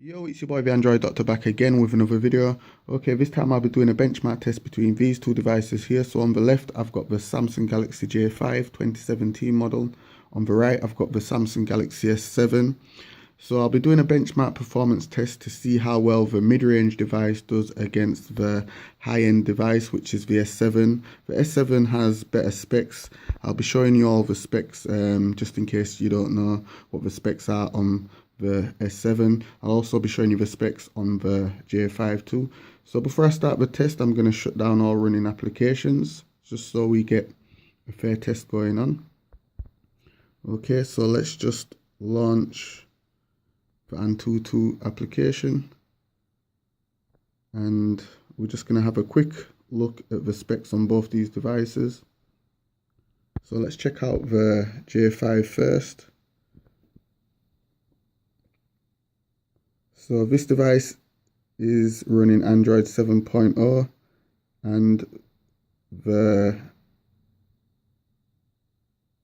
Yo, it's your boy the Android Doctor back again with another video. Okay, this time I'll be doing a benchmark test between these two devices here. So on the left, I've got the Samsung Galaxy J5 2017 model. On the right, I've got the Samsung Galaxy S7. So I'll be doing a benchmark performance test to see how well the mid-range device does against the high-end device, which is the S7. The S7 has better specs. I'll be showing you all the specs just in case you don't know what the specs are on the S7. I'll also be showing you the specs on the J5 too. So before I start the test, I'm going to shut down all running applications just so we get a fair test going on. Okay, so let's just launch the Antutu application, and we're just going to have a quick look at the specs on both these devices. So let's check out the J5 first. So this device is running Android 7.0 and the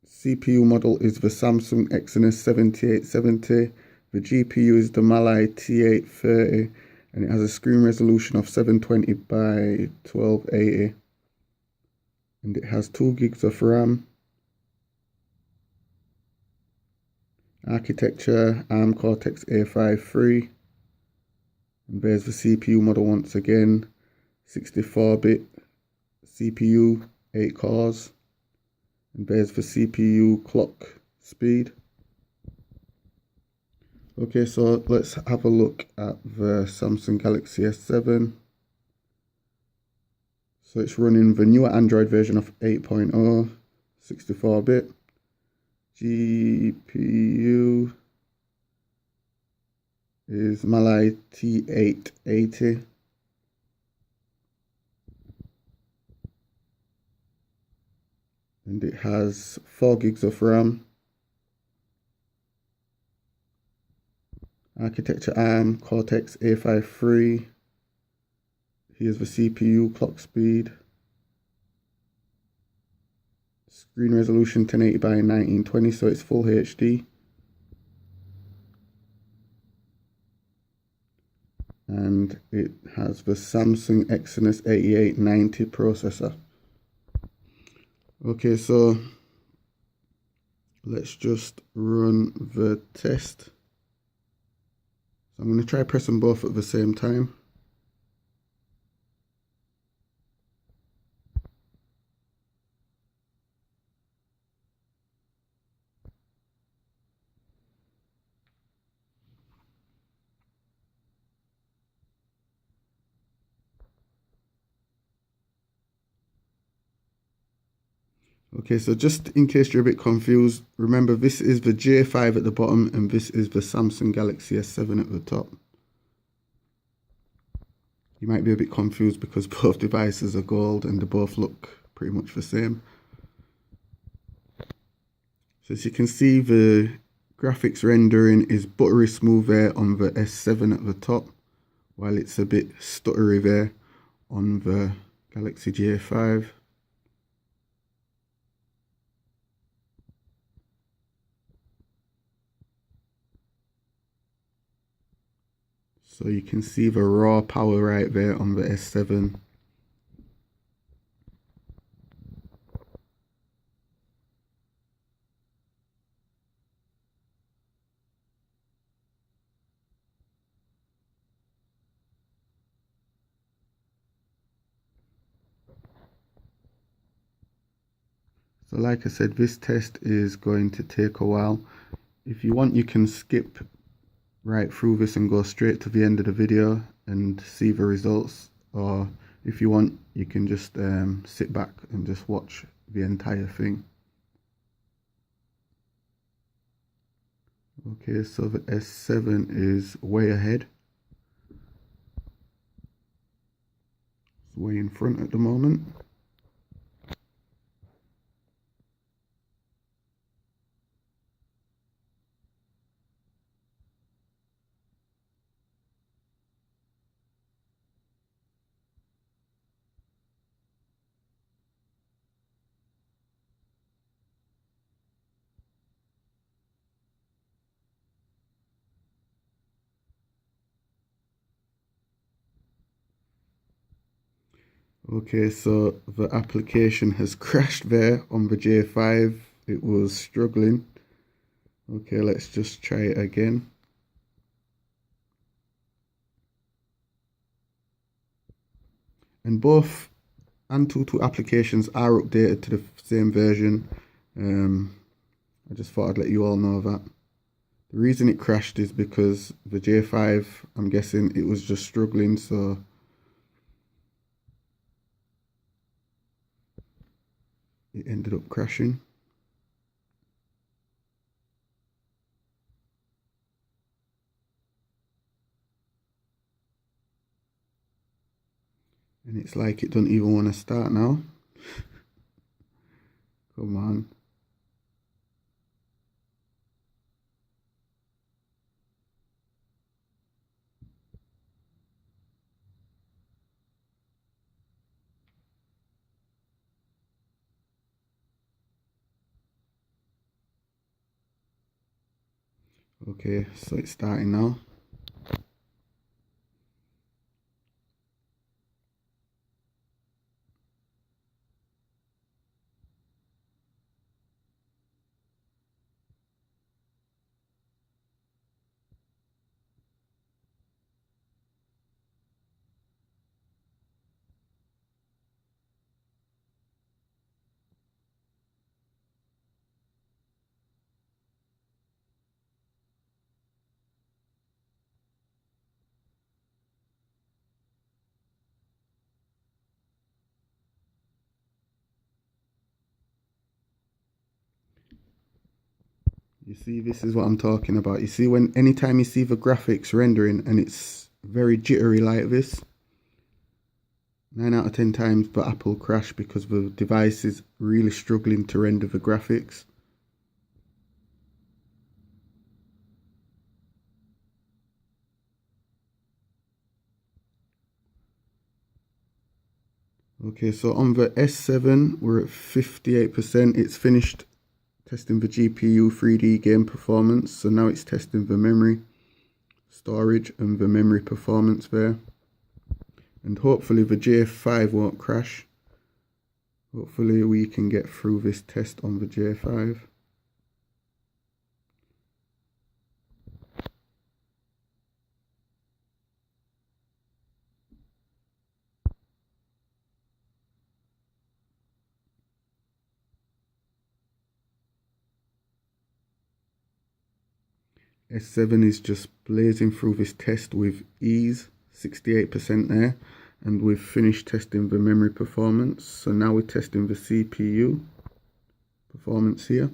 CPU model is the Samsung Exynos 7870. The GPU is the Mali T830 and it has a screen resolution of 720 by 1280 and it has 2 gigs of RAM. Architecture ARM Cortex A53. And there's the CPU model once again, 64-bit CPU, 8 cores. And there's the CPU clock speed. Okay, so let's have a look at the Samsung Galaxy S7. So it's running the newer Android version of 8.0, 64-bit. GPU is Mali T880. And it has 4 gigs of RAM. Architecture ARM Cortex A53. Here's the CPU clock speed. Screen resolution 1080 by 1920, so it's full HD. And it has the Samsung Exynos 8890 processor. Okay, so let's just run the test. So I'm going to try pressing both at the same time. Okay, so just in case you're a bit confused, remember this is the J5 at the bottom and this is the Samsung Galaxy S7 at the top. You might be a bit confused because both devices are gold and they both look pretty much the same. So as you can see, the graphics rendering is buttery smooth there on the S7 at the top, while it's a bit stuttery there on the Galaxy J5. So you can see the raw power right there on the S7. So like I said, this test is going to take a while. If you want, you can skip right through this and go straight to the end of the video and see the results, or if you want you can just sit back and just watch the entire thing. Okay, so the S7 is way ahead. It's way in front at the moment. Okay, so the application has crashed there on the J5. It was struggling. Okay, let's just try it again. And both Antutu applications are updated to the same version. I just thought I'd let you all know that. The reason it crashed is because the J5, I'm guessing it was just struggling, so it ended up crashing. And it's like it doesn't even want to start now. Come on. Okay, so it's starting now. You see, this is what I'm talking about. You see, when anytime you see the graphics rendering and it's very jittery like this, 9 out of 10 times the Apple crash because the device is really struggling to render the graphics. Okay, so on the S7, we're at 58%. It's finished testing the GPU 3D game performance. So now it's testing the memory storage and the memory performance there. And hopefully the J5 won't crash. Hopefully we can get through this test on the J5. S7 is just blazing through this test with ease, 68% there. And we've finished testing the memory performance. So now we're testing the CPU performance here.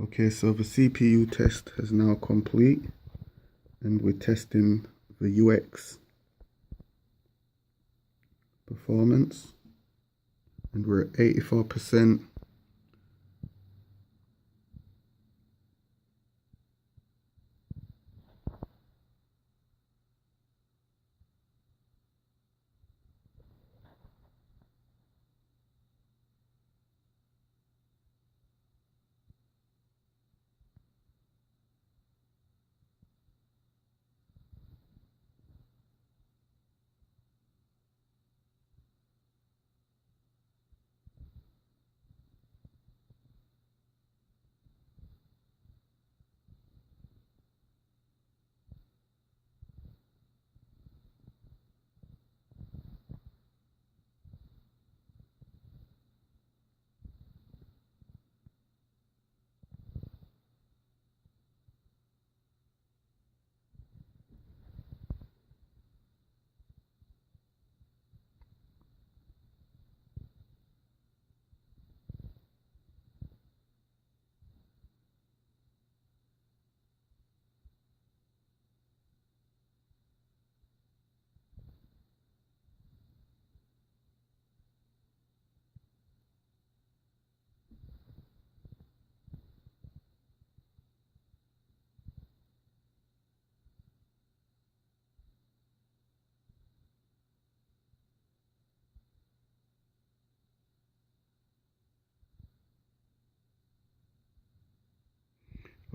Okay, so the CPU test has now complete and we're testing the UX performance and we're at 84%.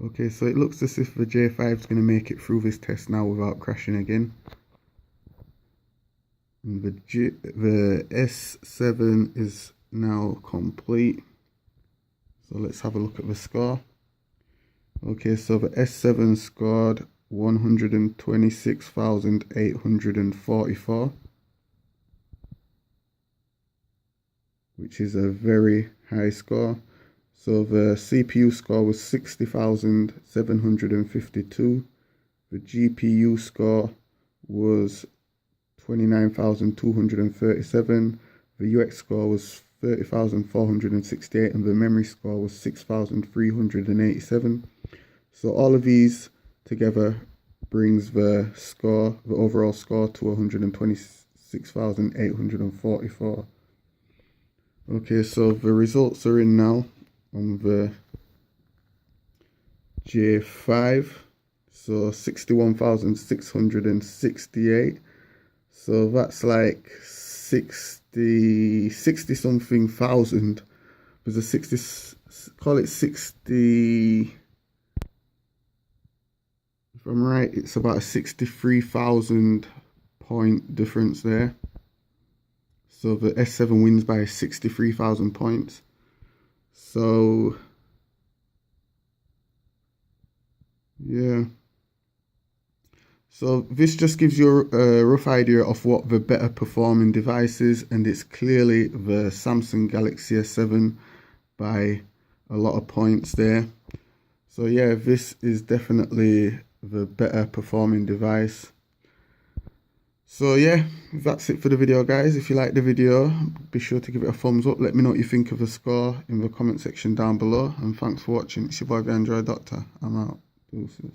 Okay, so it looks as if the J5 is going to make it through this test now without crashing again. And the S7 is now complete. So let's have a look at the score. Okay, so the S7 scored 126,844, which is a very high score. So the CPU score was 60,752. The GPU score was 29,237. The UX score was 30,468, and the memory score was 6,387. So all of these together brings the overall score to 126,844. Okay, so the results are in now on the J5. So 61,668. So that's like 60 something thousand. There's a 60, call it 60. If I'm right, it's about a 63,000 point difference there. So the S7 wins by 63,000 points. So yeah. So this just gives you a rough idea of what the better performing device is, and it's clearly the Samsung Galaxy S7 by a lot of points there. So yeah, this is definitely the better performing device. So yeah, that's it for the video, guys. If you like the video, be sure to give it a thumbs up. Let me know what you think of the score in the comment section down below, and thanks for watching. It's your boy, the Android Doctor. I'm out. Deuces.